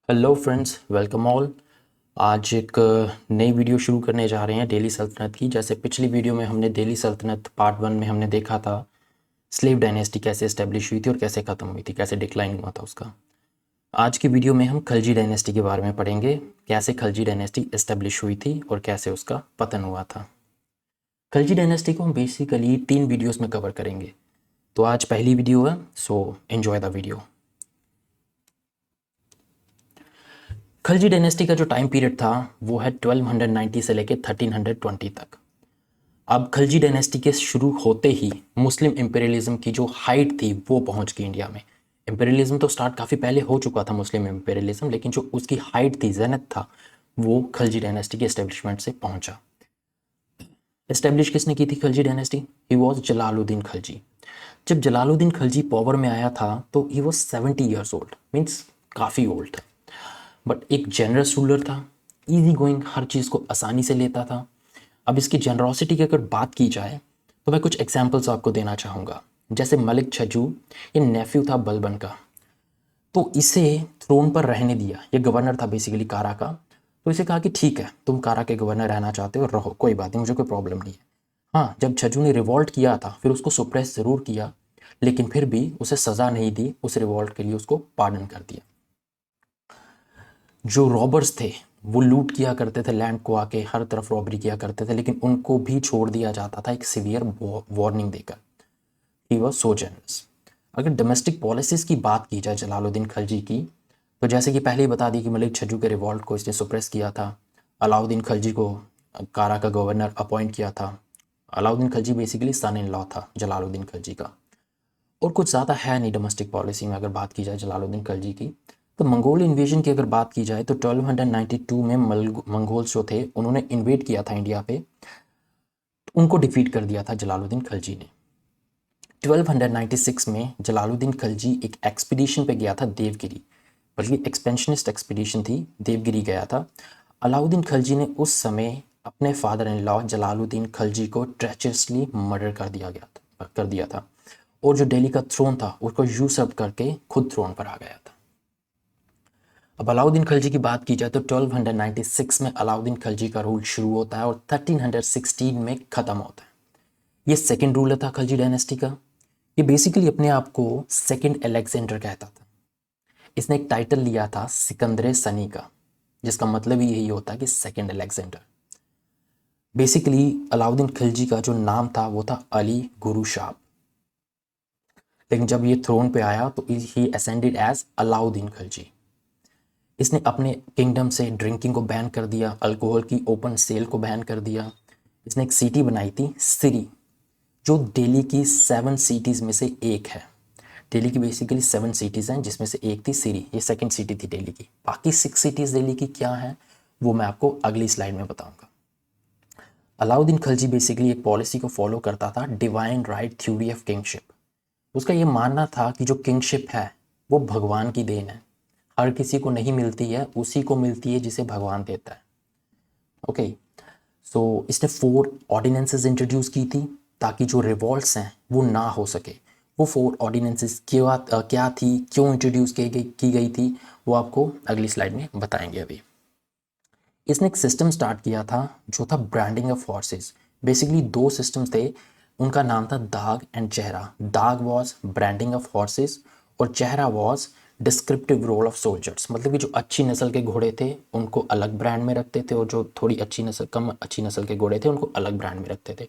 Hello friends, welcome all. आज एक नई वीडियो शुरू करने जा रहे हैं दिल्ली सल्तनत की। जैसे पिछली वीडियो में हमने दिल्ली सल्तनत पार्ट 1 में हमने देखा था स्लेव डायनेस्टी कैसे इस्टेब्लिश हुई थी और कैसे ख़त्म हुई थी, कैसे डिक्लाइन हुआ था उसका। आज की वीडियो में हम खलजी डायनेस्टी के बारे में पढ़ेंगे, कैसे खलजी डायनेस्टी इस्टेब्लिश हुई थी और कैसे उसका पतन हुआ था। खलजी डायनेस्टी को हम बेसिकली 3 वीडियोस में कवर करेंगे। तो आज पहली वीडियो है, so enjoy the video. Khalji dynasty का जो टाइम पीरियड था वो है 1290 से लेके 1320 तक। अब खलजी डायनेस्टी के शुरू होते ही मुस्लिम इंपीरियलिज्म की जो हाइट थी वो पहुंच गई इंडिया में। इंपीरियलिज्म तो स्टार्ट काफ़ी पहले हो चुका था मुस्लिम इंपीरियलिज्म, लेकिन जो उसकी हाइट थी, जेनत था, वो खलजी डायनेस्टी के एस्टेब्लिशमेंट से पहुंचा। एस्टेब्लिश किसने की थी Khalji dynasty? He was Jalaluddin Khalji. जब जलालुद्दीन खलजी पावर में आया था तो he was 70 years old, means काफ़ी ओल्ड था। बट एक जेनरस रूलर था, इजी गोइंग, हर चीज़ को आसानी से लेता था। अब इसकी जनरॉसिटी की अगर बात की जाए तो मैं कुछ एग्जांपल्स आपको देना चाहूँगा। जैसे मलिक छज्जू, ये नेफ्यू था बलबन का, तो इसे थ्रोन पर रहने दिया। ये गवर्नर था बेसिकली कारा का, तो इसे कहा कि ठीक है, तुम कारा के गवर्नर रहना चाहते हो, रहो, कोई बात नहीं, मुझे कोई प्रॉब्लम नहीं है। हाँ, जब छज्जू ने रिवॉल्ट किया था फिर उसको सुप्रेस ज़रूर किया, लेकिन फिर भी उसे सज़ा नहीं दी, उस रिवॉल्ट के लिए उसको पार्डन कर दिया। जो रॉबर्स थे वो लूट किया करते थे, लैंड को आके हर तरफ रॉबरी किया करते थे, लेकिन उनको भी छोड़ दिया जाता था एक सीवियर वार्निंग देकर। He was so generous. अगर डोमेस्टिक पॉलिसीज़ की बात की जाए जलालुद्दीन खलजी की, तो जैसे कि पहले ही बता दी कि मलिक छज्जू के रिवॉल्ट को इसने सुप्रेस किया था। अलाउद्दीन खलजी को कारा का गवर्नर अपॉइंट किया था। Alauddin Khalji basically son in law था जलालुद्दीन खलजी का। और कुछ ज़्यादा है नहीं डोमेस्टिक पॉलिसी में अगर बात की जाए जलालुद्दीन खलजी की। तो मंगोल इन्वेजन की अगर बात की जाए तो 1292 में मंगोल्स जो थे उन्होंने इन्वेड किया था इंडिया पे, उनको डिफीट कर दिया था जलालुद्दीन खलजी ने। 1296 में जलालुद्दीन खलजी एक एक्सपीडिशन पे गया था देवगिरी, बल्कि एक्सपेंशनिस्ट एक्सपीडिशन थी, देवगिरी गया था। अलाउद्दीन खलजी ने उस समय अपने father in law Jalaluddin Khalji को ट्रेचरसली मर्डर कर दिया था, और जो दिल्ली का थ्रोन था उसको यूसर्प करके खुद थ्रोन पर आ गया था। अब अलाउद्दीन खलजी की बात की जाए तो 1296 में अलाउद्दीन खलजी का रूल शुरू होता है और 1316 में ख़त्म होता है। ये सेकेंड रूलर था खलजी डायनेस्टी का। ये बेसिकली अपने आप को सेकेंड अलेक्जेंडर कहता था। इसने एक टाइटल लिया था सिकंदर सनी का, जिसका मतलब ही यही होता है कि second Alexander. Basically Alauddin Khilji का जो नाम था वो था अली गुरु शाह, लेकिन जब ये थ्रोन पे आया तो ही असेंडेड एज अलाउद्दीन खिलजी। इसने अपने किंगडम से ड्रिंकिंग को बैन कर दिया, अल्कोहल की ओपन सेल को बैन कर दिया। इसने एक सिटी बनाई थी सिरी, जो दिल्ली की 7 सिटीज़ में से एक है। दिल्ली की बेसिकली 7 सिटीज़ हैं, जिसमें से एक थी सिरी, ये सेकंड सिटी थी दिल्ली की। बाकी 6 सिटीज़ दिल्ली की क्या हैं वो मैं आपको अगली स्लाइड में बताऊंगा। अलाउद्दीन खिलजी बेसिकली एक पॉलिसी को फॉलो करता था, divine right theory of kingship. उसका ये मानना था कि जो किंगशिप है वो भगवान की देन है, हर किसी को नहीं मिलती है, उसी को मिलती है जिसे भगवान देता है। ओके, सो इसने 4 ऑर्डिनेंसेस इंट्रोड्यूस की थी ताकि जो रिवॉल्ट्स हैं वो ना हो सके। वो 4 ऑर्डिनेंसेस क्या थी, क्यों इंट्रोड्यूस की गई थी, वो आपको अगली स्लाइड में बताएंगे। अभी इसने एक सिस्टम स्टार्ट किया था जो था branding of horses. Basically 2 systems थे, उनका नाम था दाग एंड चेहरा। दाग वॉज ब्रांडिंग ऑफ हॉर्सेस और चेहरा was descriptive roll of soldiers. मतलब कि जो अच्छी नस्ल के घोड़े थे उनको अलग ब्रांड में रखते थे, और जो थोड़ी अच्छी नस्ल, कम अच्छी नस्ल के घोड़े थे उनको अलग ब्रांड में रखते थे,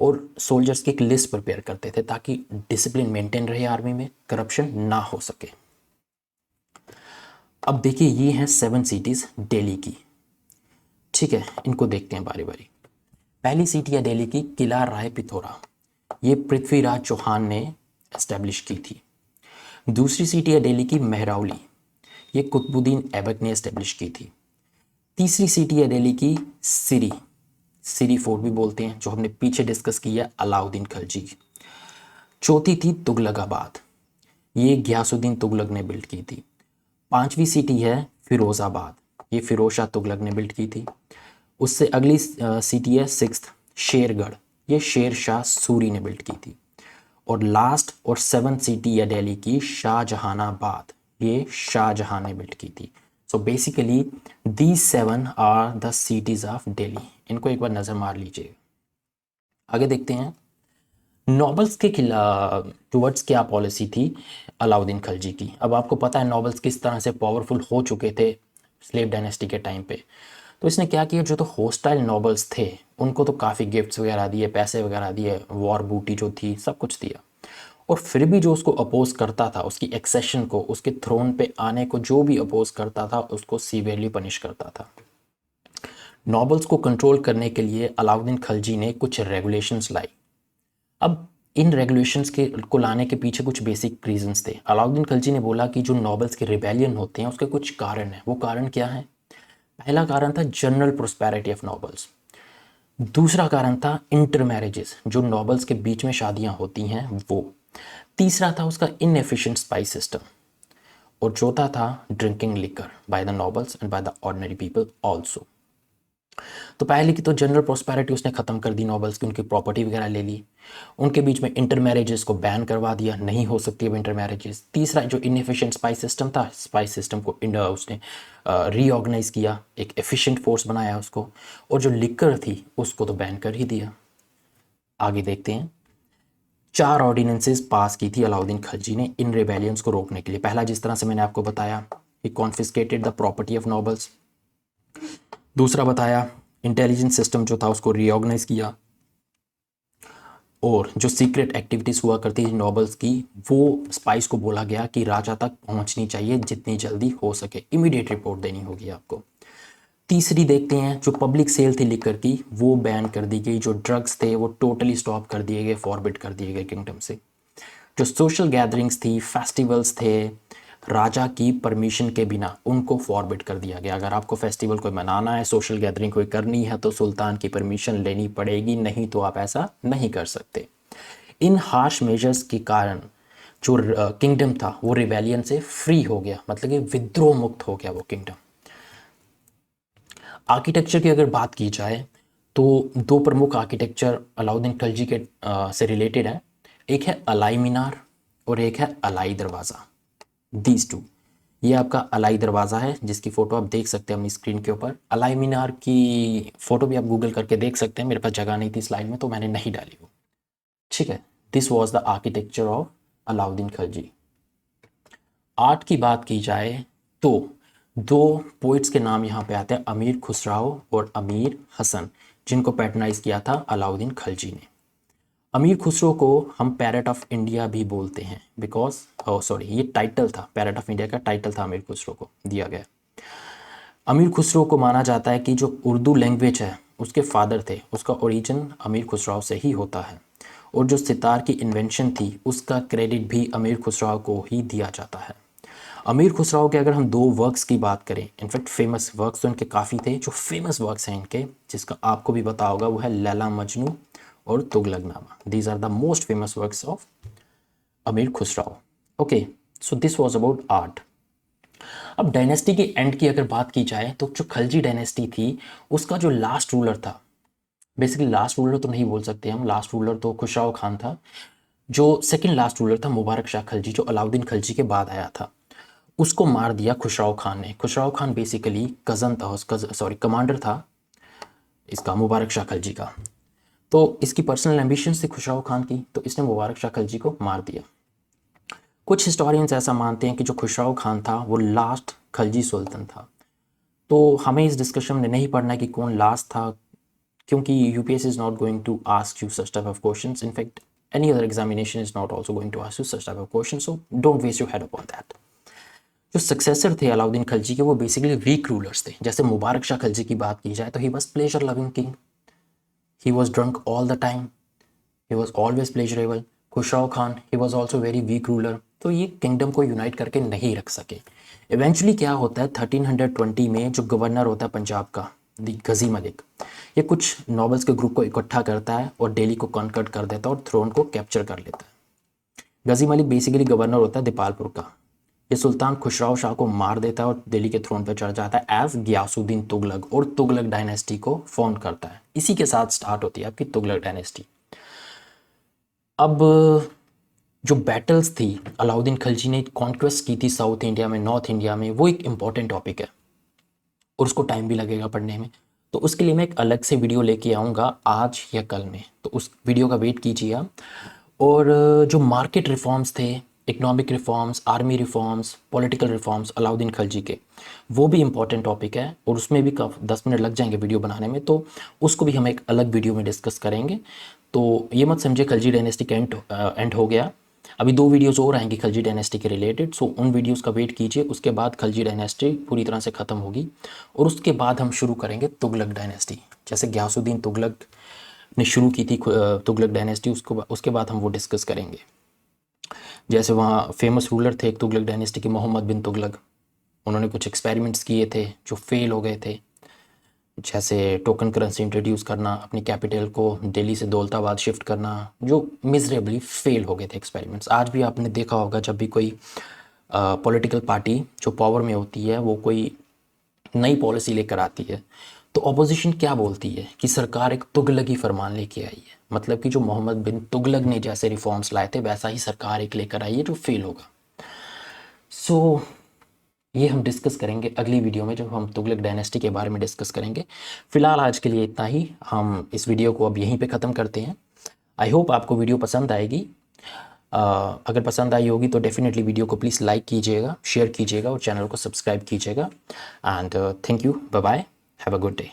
और सोल्जर्स की एक लिस्ट प्रिपेयर करते थे ताकि डिसिप्लिन मेंटेन रहे आर्मी में, करप्शन ना हो सके। अब देखिए ये हैं 7 सिटीज़ दिल्ली की, ठीक है, इनको देखते हैं बारी बारी। पहली सिटी है दिल्ली की किला राय पिथौरा, ये पृथ्वीराज चौहान ने एस्टेब्लिश की थी। दूसरी सिटी है दिल्ली की मेहरौली, ये कुतुबुद्दीन ऐबक ने एस्टेब्लिश की थी। तीसरी सिटी है दिल्ली की सिरी, सिरी फोर्ट भी बोलते हैं, जो हमने पीछे डिस्कस किया अलाउद्दीन खिलजी की। चौथी थी तुगलकाबाद, ये गयासुद्दीन तुगलक ने बिल्ड की थी। पांचवी सिटी है फिरोजाबाद, ये फिरोज शाह तुगलक ने बिल्ड की थी। उससे अगली सिटी है 6th शेरगढ़, ये शेर शाह सूरी ने बिल्ड की थी। और लास्ट और 7th सिटी है दिल्ली की शाहजहानाबाद, ये शाहजहां ने बिल्ड की थी। So basically these 7 are the cities of Delhi. इनको एक बार नज़र मार लीजिए। आगे देखते हैं नॉवेल्स के खिलाफ टुवर्ड्स क्या पॉलिसी थी अलाउद्दीन खिलजी की। अब आपको पता है नॉवेल्स किस तरह से पावरफुल हो चुके थे स्लेव डायनेस्टी के टाइम पे। तो इसने क्या किया, जो तो होस्टाइल नॉवेल्स थे उनको तो काफ़ी गिफ्ट्स वगैरह दिए, पैसे वगैरह दिए, वॉर बूटी जो थी सब कुछ दिया। और फिर भी जो उसको अपोज करता था, उसकी एक्सेशन को, उसके थ्रोन पे आने को जो भी अपोज करता था उसको सीवियरली पनिश करता था। नॉवेल्स को कंट्रोल करने के लिए अलाउद्दीन खिलजी ने कुछ रेगुलेशंस लाई। अब इन रेगुलेशंस के को लाने के पीछे कुछ बेसिक रीजंस थे। अलाउद्दीन खिलजी ने बोला कि जो नॉवेल्स के रिबेलियन होते हैं उसके कुछ कारण हैं। वो कारण क्या है? पहला कारण था जनरल प्रोस्पेरिटी ऑफ नॉवेल्स। दूसरा कारण था इंटर मैरिजेस, जो नॉवेल्स के बीच में शादियां होती हैं वो। तीसरा था उसका इनएफिशिएंट स्पाइस सिस्टम। और चौथा था drinking liquor by the novels and by the ordinary people also. तो पहले की तो जनरल प्रोस्पेरिटी उसने ख़त्म कर दी नॉवेल्स की, उनकी प्रॉपर्टी वगैरह ले ली। उनके बीच में इंटर मैरिजेस को बैन करवा दिया, नहीं हो सकती अब इंटर मैरिजेस। तीसरा जो इनएफिशिएंट स्पाइस सिस्टम था, स्पाइस सिस्टम को उसने रीऑर्गेनाइज किया, एक एफिशिएंट फोर्स बनाया उसको। और जो लिकर थी उसको तो बैन कर ही दिया। आगे देखते हैं 4 ऑर्डिनेंसेस पास की थी अलाउद्दीन खिलजी ने इन रिबेलियंस को रोकने के लिए। पहला, जिस तरह से मैंने आपको बताया, he confiscated the property of nobles. दूसरा बताया, इंटेलिजेंस सिस्टम जो था उसको रीऑर्गेनाइज किया। और जो सीक्रेट एक्टिविटीज़ हुआ करती थी नॉबल्स की, वो स्पाइस को बोला गया कि राजा तक पहुंचनी चाहिए जितनी जल्दी हो सके, इमीडिएट रिपोर्ट देनी होगी आपको। तीसरी देखते हैं, जो पब्लिक सेल थी लिकर की वो बैन कर दी गई। जो ड्रग्स थे वो टोटली स्टॉप कर दिए गए, फॉरबिड कर दिए गए किंगडम से। जो सोशल गैदरिंग्स थी, फेस्टिवल्स थे, राजा की परमिशन के बिना उनको फॉरबिड कर दिया गया। अगर आपको फेस्टिवल कोई मनाना है, सोशल गैदरिंग कोई करनी है तो सुल्तान की परमिशन लेनी पड़ेगी, नहीं तो आप ऐसा नहीं कर सकते। इन हार्श मेजर्स के कारण जो किंगडम था वो रिबेलियन से फ्री हो गया, मतलब कि विद्रोह मुक्त हो गया वो किंगडम। आर्किटेक्चर की अगर बात की जाए तो 2 प्रमुख आर्किटेक्चर अलाउद्दीन खिलजी के से रिलेटेड है। एक है अलाई मीनार और एक है अलाई दरवाज़ा। दीज टू, ये आपका अलाई दरवाज़ा है जिसकी फ़ोटो आप देख सकते हैं अपनी स्क्रीन के ऊपर। अलाई मीनार की फ़ोटो भी आप गूगल करके देख सकते हैं, मेरे पास जगह नहीं थी स्लाइड में तो मैंने नहीं डाली वो। ठीक है, this was the architecture of Alauddin Khilji. Art की बात की जाए तो 2 पोइट्स के नाम यहाँ पे आते हैं, अमीर खुसराओ और अमीर हसन, जिनको पैटर्नाइज किया था अलाउद्दीन खिलजी ने। अमीर खुसरो को हम पैरेट ऑफ इंडिया भी बोलते हैं बिकॉज सॉरी, ये टाइटल था, पैरेट ऑफ इंडिया का टाइटल था अमीर खुसरो को दिया गया। अमीर खुसरो को माना जाता है कि जो उर्दू लैंग्वेज है उसके फादर थे, उसका ओरिजिन अमीर खुसरो से ही होता है। और जो सितार की इन्वेंशन थी उसका क्रेडिट भी अमीर खुसरो को ही दिया जाता है। अमीर खुसरो के अगर हम 2 वर्क्स की बात करें, इनफैक्ट फेमस वर्क्स तो इनके काफ़ी थे, जो फेमस वर्क्स हैं इनके जिसका आपको भी पता होगा वो है लैला मजनू और Tughlaqnama. These are the most famous works of Amir Khusrau. Okay, so this was about art. अब डायनेस्टी के एंड की अगर बात की जाए तो जो खिलजी डायनेस्टी थी उसका जो लास्ट रूलर था, बेसिकली लास्ट रूलर तो नहीं बोल सकते हम, लास्ट रूलर तो खुसरो खान था। जो सेकंड लास्ट रूलर था मुबारक शाह खिलजी, जो अलाउद्दीन खिलजी के बाद आया था, उसको मार दिया खुसरो खान ने। खुसरो खान बेसिकली कज़न था, उसका सॉरी कमांडर था इसका मुबारक शाह खिलजी का। तो इसकी पर्सनल एम्बिशंस थी खुसरो खान की, तो इसने मुबारक शाह खिलजी को मार दिया। कुछ हिस्टोरियंस ऐसा मानते हैं कि जो खुसरो खान था वो लास्ट खिलजी सुल्तान था। तो हमें इस डिस्कशन में नहीं पढ़ना है कि कौन लास्ट था, क्योंकि UPSC is not going to ask you such type of questions. In fact any other examination is not also going to ask you such type of question, so don't waste your head upon that. जो successor थे अलाउद्दीन खिलजी के वो basically weak rulers थे। जैसे मुबारक शाह खिलजी की बात की जाए तो he was pleasure loving king, he was drunk all the time, he was always pleasurable. Khusro Khan he was also very weak ruler, तो ये किंगडम को यूनाइट करके नहीं रख सके। इवेंचुअली क्या होता है 1320 में जो गवर्नर होता है पंजाब का, दी गजी मलिक, ये कुछ नॉबल्स के ग्रुप को इकट्ठा करता है और दिल्ली को कॉन्कर्ड कर देता है और थ्रोन को कैप्चर कर लेता है। गजी मलिक बेसिकली गवर्नर होता है दीपालपुर का। ये सुल्तान खुसरो शाह को मार देता है और दिल्ली के थ्रोन पर चढ़ जाता है एज गियासुद्दीन तुगलक और तुगलक डायनेस्टी को फॉर्म करता है। इसी के साथ स्टार्ट होती है आपकी तुगलक डायनेस्टी। अब जो बैटल्स थी अलाउद्दीन खिलजी ने कॉन्क्वेस्ट की थी साउथ इंडिया में, नॉर्थ इंडिया में, वो एक इम्पॉर्टेंट टॉपिक है और उसको टाइम भी लगेगा पढ़ने में। तो उसके लिए मैं एक अलग से वीडियो लेके आऊँगा आज या कल में, तो उस वीडियो का वेट कीजिए आप। और जो मार्केट रिफॉर्म्स थे, economic reforms, army reforms, political reforms Alauddin Khilji के, वो भी इम्पॉर्टेंट टॉपिक है और उसमें भी 10 मिनट लग जाएंगे वीडियो बनाने में, तो उसको भी हम एक अलग वीडियो में डिस्कस करेंगे। तो ये मत समझे खिलजी डायनेस्टी का एंड हो गया। अभी 2 वीडियोज़ और आएंगी खिलजी डायनेस्टी के रिलेटेड, सो उन वीडियोज़ का वेट कीजिए। उसके बाद खिलजी डायनेस्टी पूरी तरह से ख़त्म होगी और उसके बाद हम शुरू करेंगे तुगलक डायनेस्टी। जैसे गयासुद्दीन तुगलक ने शुरू की थी तुगलक डायनेस्टी, उसके बाद हम वो डिस्कस करेंगे। जैसे वहाँ फेमस रूलर थे एक तुगलक डायनेस्टी के, मोहम्मद बिन तुगलक। उन्होंने कुछ एक्सपेरिमेंट्स किए थे जो फेल हो गए थे, जैसे टोकन करेंसी इंट्रोड्यूस करना, अपनी कैपिटल को दिल्ली से दौलताबाद शिफ्ट करना, जो मिजरेबली फेल हो गए थे एक्सपेरिमेंट्स। आज भी आपने देखा होगा जब भी कोई पॉलिटिकल पार्टी जो पावर में होती है वो कोई नई पॉलिसी लेकर आती है, तो ऑपोजिशन क्या बोलती है कि सरकार एक तुगलकी फरमान लेके आई है। मतलब कि जो मोहम्मद बिन तुगलक ने जैसे रिफॉर्म्स लाए थे वैसा ही सरकार एक लेकर आई है जो फेल होगा। सो ये हम डिस्कस करेंगे अगली वीडियो में जब हम तुगलक डायनेस्टी के बारे में डिस्कस करेंगे। फिलहाल आज के लिए इतना ही, हम इस वीडियो को अब यहीं पे ख़त्म करते हैं। आई होप आपको वीडियो पसंद आएगी। अगर पसंद आई होगी तो डेफिनेटली वीडियो को प्लीज़ लाइक कीजिएगा, शेयर कीजिएगा और चैनल को सब्सक्राइब कीजिएगा। And thank you, bye bye, have a good day.